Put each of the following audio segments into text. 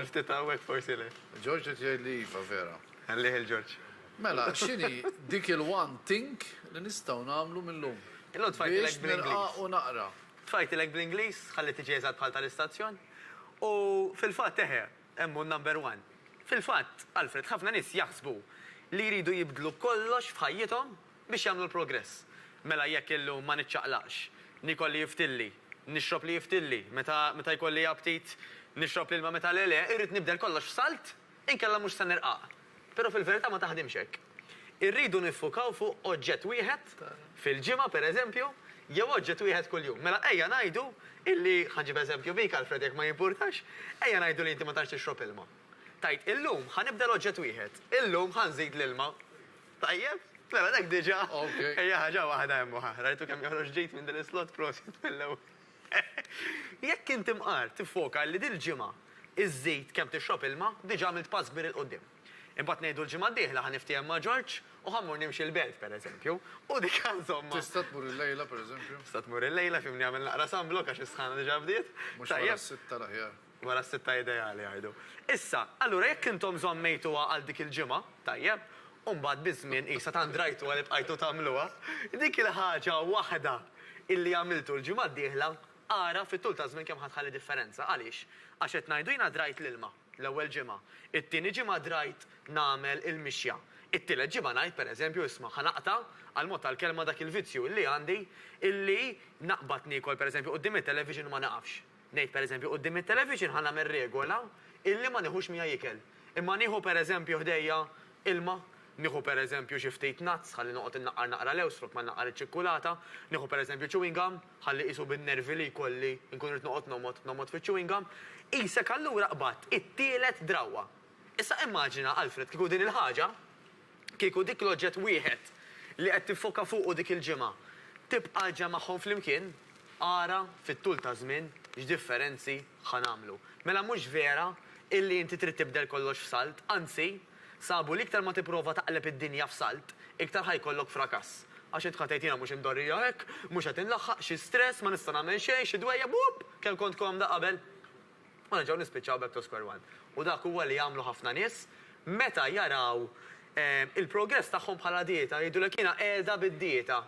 Ftit għawek forsi le. George jgħid li jiva vera. Għallih il-George. Mela, xini dik il-one thing li nistgħu nagħmlu mill-lum. Illum tfajtilek bl-Inglis. U naqra. Tfajtilek bl-Inglis, ħalli tiġi eżatt bħal tal-istazzjon. U fil-fatt teħe, emmu number one. Fil-fatt, Alfred, ħafna nies jaħsbu li jridu jibdlu kollox f'ħajjithom biex jagħmlu l-progress. Mela jekk illum ma niċċaqlax, nikolli jiftilli, nixrob li jiftilli, meta jkolli aptit nixrob l-ilma meta l-ele, irrid nibdel kollox f'salt, inkella mhux se nirqaq. Però fil-verità ma taħdimx hekk. Irridu niffukaw fuq oġġett wieħed fil-ġimgħa pereżempju, jew oġġett wieħed kuljum. Mela ejja ngħidu illi ħanġib eżempju bik Alfred jekk ma jimpurtax, ejja ngħidu li inti ma tantx tixrob ilma. Tajt, illum ħanibda l-oġġett wieħed, illum ħanżid l-ilma. Tajjeb? Mela dak diġà. Ejja ħaġa waħda hemm rajtu kemm joħroġ ġejt minn din is-slot prosit mill-ewwel. Jekk inti mqar tiffoka li din il-ġimgħa iż-żejt kemm tixrob ilma, diġà għamilt pass kbir il-qudiem. Imbagħad ngħidu l-ġimgħa d-dieħla ħaniftiem ma' George u ħammur nimxi l-belt pereżempju. U dik insomma. Tista' tmur il-lejla pereżempju? Tista' tmur il-lejla fimni għamel naqra samblok għax is-sħana diġà bdiet. Mhux wara s-sitta l-aħjar. Wara s-sitta ideali għajdu. Issa, allura jekk intom żommejtuha għal dik il-ġimgħa, tajjeb, u mbagħad biżmien qisha tandrajtu għal bqajtu tagħmluha, dik il-ħaġa waħda illi għamiltu l-ġimgħa d-dieħla ara fit-tul ta' żmien kemm ħadħalli differenza. Għaliex? Għax qed ngħidu jiena drajt l-ilma l-ewwel ġimgħa. It-tieni ġimgħa drajt nagħmel il-mixja. It-tielet ġimgħa ngħid pereżempju isma' ħanaqta għal mod tal-kelma dak il-vizzju illi għandi illi naqbad niekol pereżempju quddiem it-television ma naqafx. Ngħid pereżempju quddiem it-television ħa nagħmel regola illi ma nieħux miegħi ikel. Imma nieħu pereżempju ħdejja ilma, nieħu pereżempju xi ftit nazz ħalli noqgħod innaqqar naqra l-ewsfruk ma naqar iċ-ċikkulata, nieħu pereżempju chewing gum ħalli qisu bin-nervi li jkolli nkun rid noqgħod nomod fiċ-chewing gum. Qisek allura qbad it-tielet drawwa. Issa immaġina Alfred kieku din il-ħaġa, kieku dik l-oġġett wieħed li qed tiffoka fuqu dik il-ġimgħa tibqa' ġa magħhom flimkien, ara fit-tul ta' żmien x'differenzi ħanamlu. Mela mhux vera illi inti trid tibdel kollox f'salt, anzi sabu li iktar ma tipprova taqleb id-dinja f'salt, iktar ħajkollok frakass. Għax tħatejtina mhux imdorrija hekk, mhux qed inlaħħaq xi stress, ma nista' nagħmel xejn, xi dwejja bub, kemm kont komda qabel. U nerġgħu nispiċċaw back to square one. U dak huwa li jagħmlu ħafna nies meta jaraw il-progress tagħhom bħala dieta, jgħidulek jiena qiegħda bid-dieta.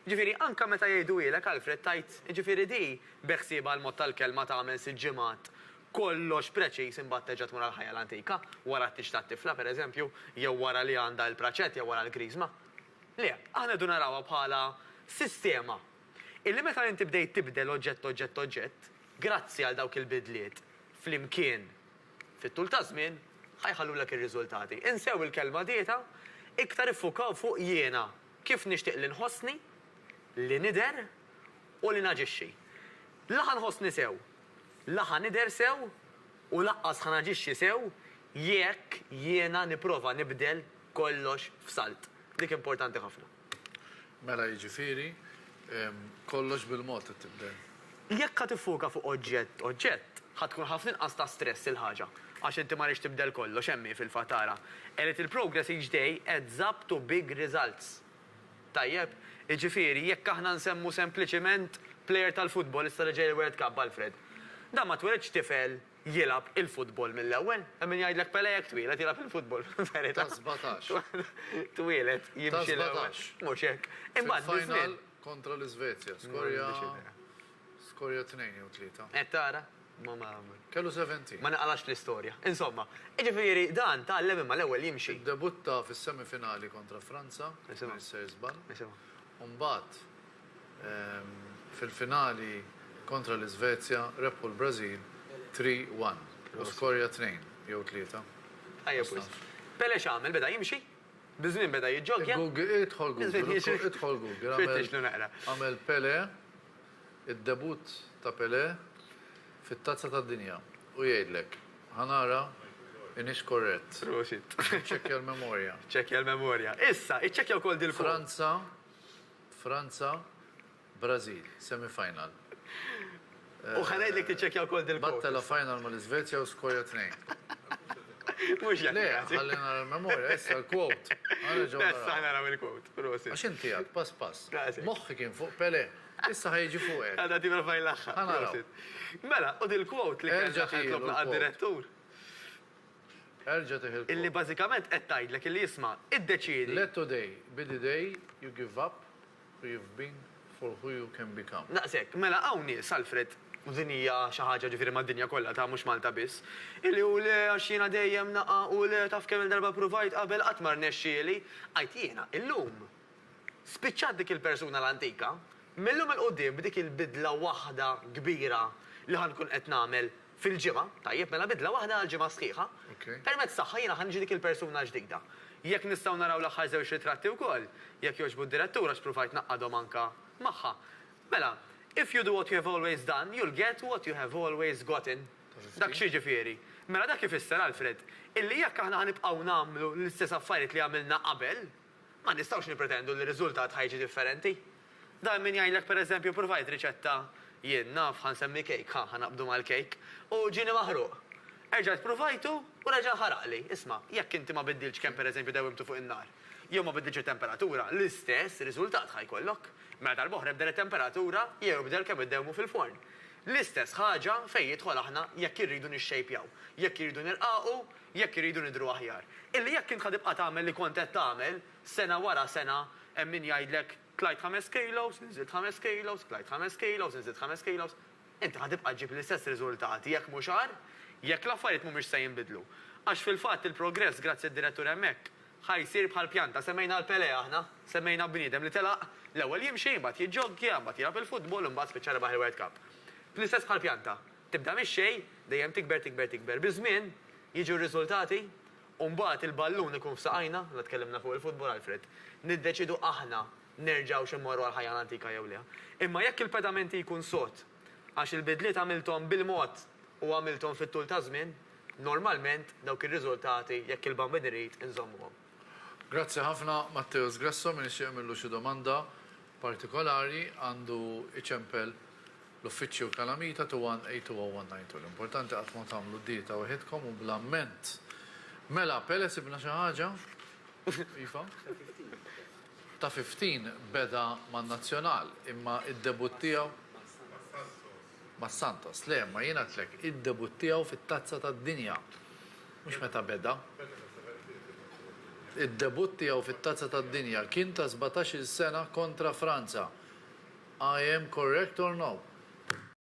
Ġifieri anke meta jgħidulek Alfred tajt, ġifieri di beħsiebha l-mod tal-kelma tagħmel sitt ġimgħat. Kollox preċis imbagħad teġa' tmur għall-ħajja l-antika, wara t-tix tat-tifla pereżempju, jew wara li għandha l-praċett jew wara l-griżma. Le, aħna du narawha bħala sistema. Illi meta inti bdejt tibdel oġġett, grazzi għal dawk il-bidliet flimkien fit-tul ta' żmien ħajħallulek ir-riżultati. Insew il-kelma dieta, iktar iffukaw fuq jiena kif nixtieq li nħossni, li nidher u li naġixxi. Laħa nħossni sew. Laħa nidher sew u laqqas ħanaġixxi sew jekk jiena nipprova nibdel kollox f'salt. Dik importanti ħafna. Mela jiġifieri kollox bil-mod qed tibdel. Jekk ħad tiffuka fuq oġġett, ħad tkun ħafna inqas ta' stress il-ħaġa għax inti ma rridx tibdel kollox hemm fil-fatara. A little progress each day adds up to big results. Tajjeb, jiġifieri jekk aħna nsemmu sempliċement plejer tal-futbol issa ġej il-World Cup Alfred. Da ma twelidx tifel jilab il-futbol mill-ewwel, min jgħidlek Pele jekk twielet jilab il-futbol. Ta' 17. Twielet jimxi l-ewwel. Mhux hekk. Fil-final kontra l-Iżvezja, skorja 2 jew 3. Qed tara? Kellu 17. Ma naqalax l-istorja. Insomma, jiġifieri dan tgħallem imma l-ewwel jimxi. Debutta fis-semifinali kontra Franza, Mr. Żball. U mbagħad fil-finali kontra l-Iżvezja rebħu l-Brażil 3-1 u skorja 2 jew 3. Pele x'għamel beda jimxi? Biżmien beda jiġġogja. Idħol Google. Għamel Pele, id-debut ta' Pele fit-tazza tad-dinja u jgħidlek ħanara inhix korrett. Ċekkja l-memorja. Ċekkja l-memorja. Issa, iċċekkja wkoll dil Franza, Brażil, semifinal. U ħanajdlek tiċċekkja wkoll dil-kod. Battela final mal-Iżvezja u skorja 2. Mhux jekk. Le, ħallina l-memorja, issa l-quote. Issa naraw il-quote. Għax inti għad, pass. Moħħi kien fuq Pele, issa ħajġi fuq hekk. Għadha tibra fajn l-aħħar. Mela, u dil-quote li kien ġaħ direttur. Erġa' teħil. illi bażikament qed tgħidlek illi jisma' iddeċiedi. Let today be the day you give up who you've been for who you can become. Naqsek, mela hawn nies Alfred, u din hija xi ħaġa ġifieri mad-dinja kollha ta' mhux Malta biss. Illi u le għax jiena dejjem naqa' u le taf kemm il-darba provajt qabel qatt ma rnexxieli, għajt jiena illum. Spiċċat dik il-persuna l-antika, millum il-qudiem b'dik il-bidla waħda kbira li ħankun qed nagħmel fil-ġimgħa, tajjeb mela bidla waħda għal-ġimgħa sħiħa. Okay. Permezz tagħha jiena ħanġi dik il-persuna ġdida. Jekk nistgħu naraw l-aħħar żewġ ritratti wkoll, jekk jogħġbu d-direttura x'pruvajt naqqadhom anka magħha. Mela, if you do what you have always done, you'll get what you have always gotten. Dak xi ġifieri. Mela dak ifisser Alfred, illi jekk aħna ħanibqgħu nagħmlu l-istess affarijiet li għamilna qabel, ma nistgħux nippretendu li r-riżultat ħajġi differenti. Dan min jgħidlek pereżempju provajt riċetta jien naf ħansemmi kejk, ħanaqbdu mal-kejk, u ġieni maħruq. Erġajt provajtu u reġa' ħaraqli. Isma', jekk inti ma biddilx kemm pereżempju dewwimtu fuq in-nar, jew ma biddilx it-temperatura, l-istess riżultat ħajkollok. Mela darb'oħra bdel it-temperatura jew bdel kemm iddewmu fil-forn. L-istess ħaġa fejn jidħol aħna jekk irridu nixxejpjaw, jekk irridu nirqaqu, jekk irridu nidru aħjar. Illi jekk int ħadibqa' tagħmel li kont qed tagħmel sena wara sena hemm min jgħidlek tlajt 5 kilos, nżilt 5 kilos, tlajt 5 kilos, nżilt 5 kilos. Inti ħadibqa' ġib l-istess riżultati jekk mhux għar, jekk l-affarijiet mhumiex se jinbidlu. Għax fil-fatt il-progress grazzi d-direttur hemmhekk ħajsir bħal pjanta, semmejna l-Pele aħna, semmejna bniedem li telaq l-ewwel jimxi, mbagħad jiġġoggja, mbagħad jilgħab il-futbol u mbagħad spiċċa rebaħ il-World Cup. Fl-istess bħal pjanta, tibda mix-xejn, dejjem tikber tikber tikber. Biżmien jiġu r-riżultati u mbagħad il-ballun ikun f'saqajna, la tkellimna fuq il-futbol Alfred, niddeċidu aħna nerġgħu x'immorru għal ħajja antika jew le. Imma jekk il-pedamenti jkun sod għax il-bidliet għamilthom bil-mod u għamilthom fit-tul ta' żmien, normalment dawk ir-riżultati jekk il-bambin irid inżommuhom. Grazzi ħafna Matteus Grasso min ixtieq jagħmlu xi domanda partikolari għandu iċempel l-uffiċċju tal-Amita 2182092. L-importanti qatt ma tagħmlu dieta waħedkom u bl-amment. Mela, Pele sibna xi ħaġa? Iva? Ta' 15 beda man-Nazzjonal imma id-debut tiegħu ma' Santos. Le, ma jiena tlek id-debut tiegħu fit-tazza tad-dinja. Mhux meta beda. Id-debut tiegħu fit-tazza tad-dinja kien ta' 17-il sena kontra Franza. I am correct or no?